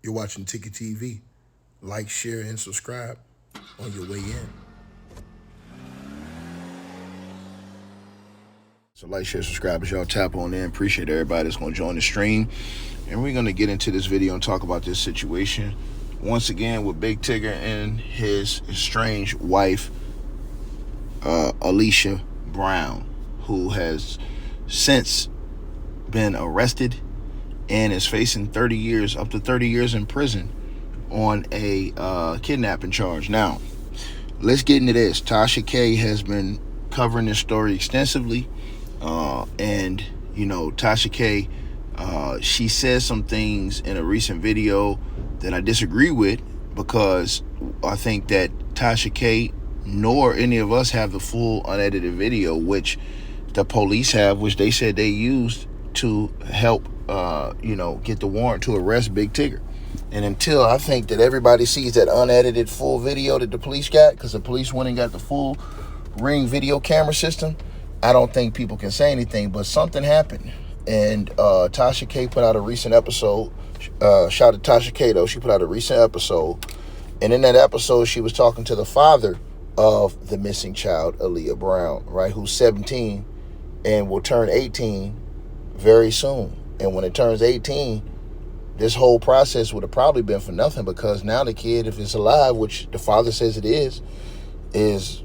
You're watching Tigger TV. Like, share, and subscribe on your way in. So like, share, subscribe as y'all tap on in. Appreciate everybody that's going to join the stream. And we're going to get into this video and talk about this situation once again with Big Tigger and his estranged wife, Alicia Brown, who has since been arrested and is facing 30 years, up to 30 years in prison on a kidnapping charge. Now, let's get into this. Tasha K has been covering this story extensively. And, you know, Tasha K, she says some things in a recent video that I disagree with, because I think that Tasha K nor any of us have the full unedited video, which the police have, which they said they used to help, get the warrant to arrest Big Tigger. And until I think that everybody sees that unedited full video that the police got, because the police went and got the full Ring video camera system, I don't think people can say anything. But something happened, and Tasha K put out a recent episode. Shout out to Tasha K, though. She put out a recent episode, and in that episode, she was talking to the father of the missing child, Alicia Brown, right, who's 17 and will turn 18 very soon. And when it turns 18, this whole process would have probably been for nothing, because now the kid, if it's alive, which the father says it is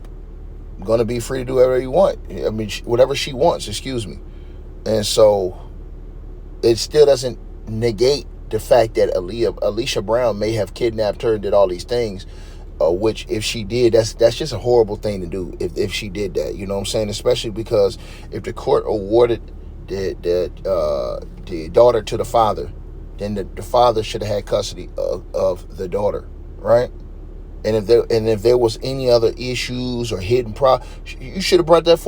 going to be free to do whatever he wants. I mean, whatever she wants, excuse me. And so it still doesn't negate the fact that Alicia Brown may have kidnapped her and did all these things, which if she did, that's just a horrible thing to do if she did that. You know what I'm saying? Especially because if the court awarded the daughter to the father, then the father should have had custody of the daughter, right? And if there was any other issues or hidden you should have brought that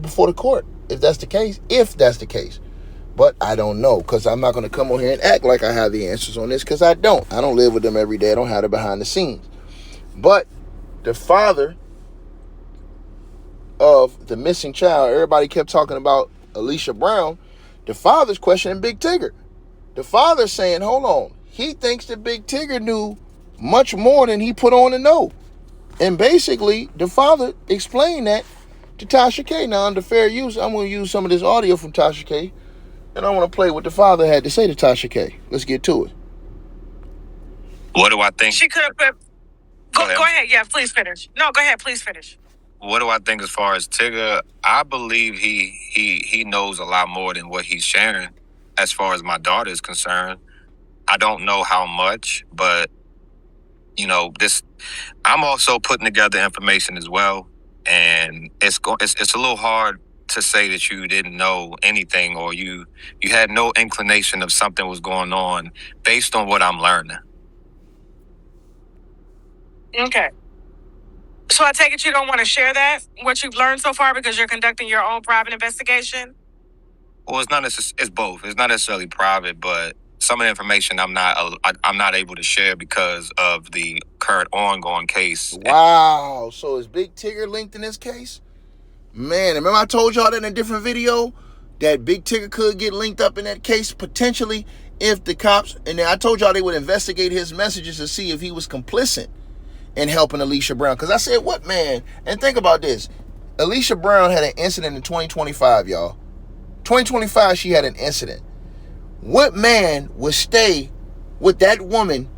before the court, if that's the case. But I don't know, because I'm not going to come on here and act like I have the answers on this, because I don't live with them every day. I don't have it behind the scenes. But the father of the missing child, everybody kept talking about Alicia Brown. The father's questioning Big Tigger. The father's saying, hold on, he thinks that Big Tigger knew much more than he put on the note. And basically, the father explained that to Tasha K. Now, under fair use, I'm going to use some of this audio from Tasha K. And I want to play what the father had to say to Tasha K. Let's get to it. What do I think? She could have put... Go ahead. Yeah, please finish. No, go ahead. Please finish. What do I think as far as Tigger? I believe he knows a lot more than what he's sharing as far as my daughter is concerned. I don't know how much, but, you know, I'm also putting together information as well. And it's a little hard to say that you didn't know anything, or you had no inclination of something was going on based on what I'm learning. Okay. So I take it you don't want to share that, what you've learned so far, because you're conducting your own private investigation? Well, it's both. It's not necessarily private, but some of the information I'm not able to share because of the current ongoing case. Wow. So is Big Tigger linked in this case? Man, remember I told y'all that in a different video that Big Tigger could get linked up in that case potentially if the cops, and then I told y'all they would investigate his messages to see if he was complicit in helping Alicia Brown. Because I said, what, man? And think about this. Alicia Brown had an incident in 2025, y'all. 2025, she had an incident. What man would stay with that woman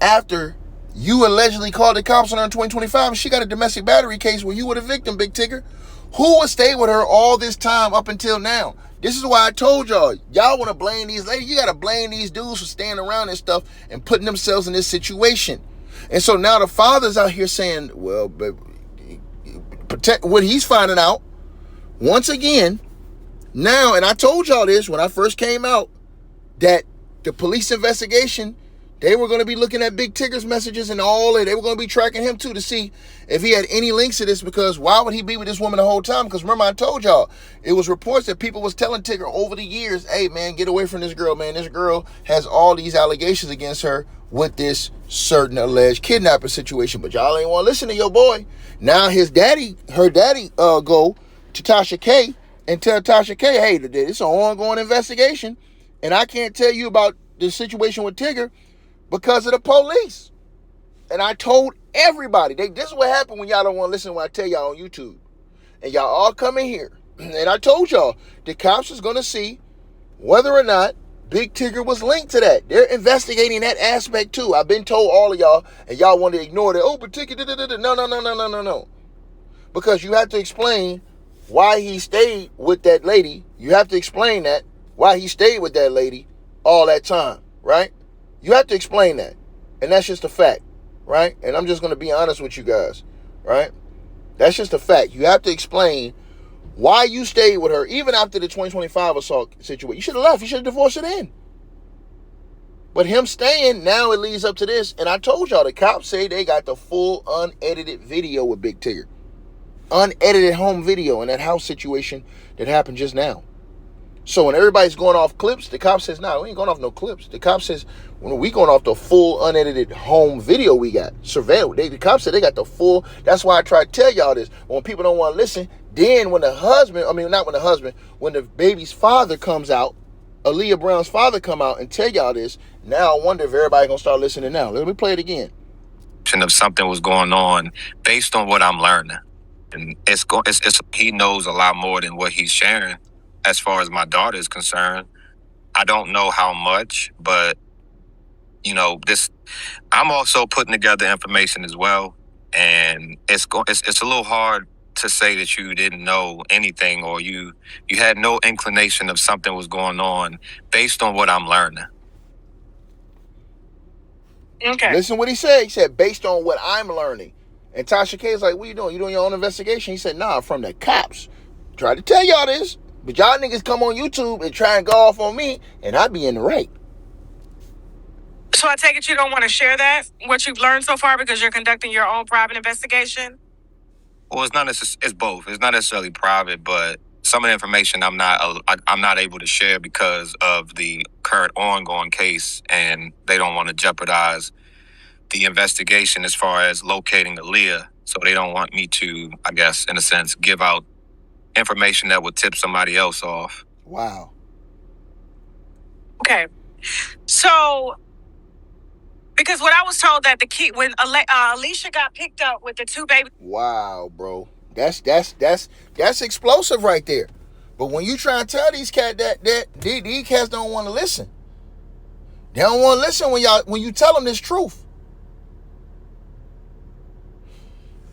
after you allegedly called the cops on her in 2025 and she got a domestic battery case where you were the victim, Big Tigger? Who would stay with her all this time up until now? This is why I told y'all want to blame these ladies. You got to blame these dudes for staying around and stuff and putting themselves in this situation. And so now the father's out here saying, well, but protect what he's finding out once again now. And I told y'all this when I first came out, that the police investigation, they were going to be looking at Big Tigger's messages and all that. They were going to be tracking him too to see if he had any links to this, because why would he be with this woman the whole time? Because remember I told y'all, it was reports that people was telling Tigger over the years, hey man, get away from this girl, man. This girl has all these allegations against her with this certain alleged kidnapping situation. But y'all ain't want to listen to your boy. Now her daddy go to Tasha K and tell Tasha K, hey, it's an ongoing investigation and I can't tell you about the situation with Tigger because of the police. And I told everybody, this is what happened when y'all don't want to listen when I tell y'all on YouTube. And y'all all come in here. And I told y'all, the cops is going to see whether or not Big Tigger was linked to that. They're investigating that aspect too. I've been told all of y'all, and y'all want to ignore that. Oh, but Tigger, no. Because you have to explain why he stayed with that lady. You have to explain that, why he stayed with that lady all that time, right? You have to explain that. And that's just a fact, right? And I'm just going to be honest with you guys, right? That's just a fact. You have to explain why you stayed with her, even after the 2025 assault situation. You should have left. You should have divorced her then. But him staying, now it leads up to this. And I told y'all, the cops say they got the full unedited video with Big Tigger. Unedited home video in that house situation that happened just now. So when everybody's going off clips, the cop says, nah, we ain't going off no clips. The cop says, when we going off the full unedited home video we got. Surveilled. The cop said they got the full. That's why I try to tell y'all this. When people don't want to listen, then when the husband, when the baby's father comes out, Aaliyah Brown's father come out and tell y'all this, now I wonder if everybody going to start listening now. Let me play it again. If something was going on based on what I'm learning. And he knows a lot more than what he's sharing as far as my daughter is concerned. I don't know how much, but I'm also putting together information as well, and it's a little hard to say that you didn't know anything or you had no inclination of something was going on based on what I'm learning. Okay. Listen what he said. He said, based on what I'm learning. And Tasha K is like, what you doing? You doing your own investigation? He said, nah, from the cops. Tried to tell y'all this, but y'all niggas come on YouTube and try and go off on me, and I be in the right. So I take it you don't want to share that, what you've learned so far, because you're conducting your own private investigation? Well, it's both. It's not necessarily private, but some of the information I'm not able to share because of the current ongoing case, and they don't want to jeopardize the investigation as far as locating Aaliyah. So they don't want me to, I guess, in a sense, give out information that would tip somebody else off. Wow. Okay. So, because what I was told that when Alicia got picked up with the two babies. Wow, bro. That's explosive right there. But when you try and tell these cats that these cats don't want to listen. They don't want to listen when you tell them this truth.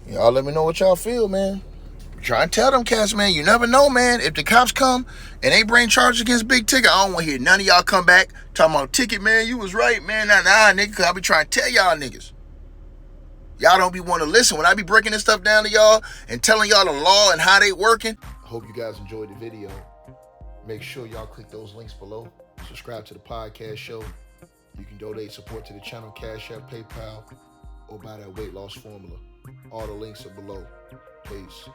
Y'all let me know what y'all feel, man. Try and tell them cats, man. You never know, man. If the cops come and they bring charges against Big Tigger, I don't want to hear none of y'all come back talking about ticket, man. You was right, man. Nah, nigga. Cause I be trying to tell y'all niggas. Y'all don't be want to listen. When I be breaking this stuff down to y'all and telling y'all the law and how they working. I hope you guys enjoyed the video. Make sure y'all click those links below. Subscribe to the podcast show. You can donate support to the channel, Cash App, PayPal, or buy that weight loss formula. All the links are below. Peace.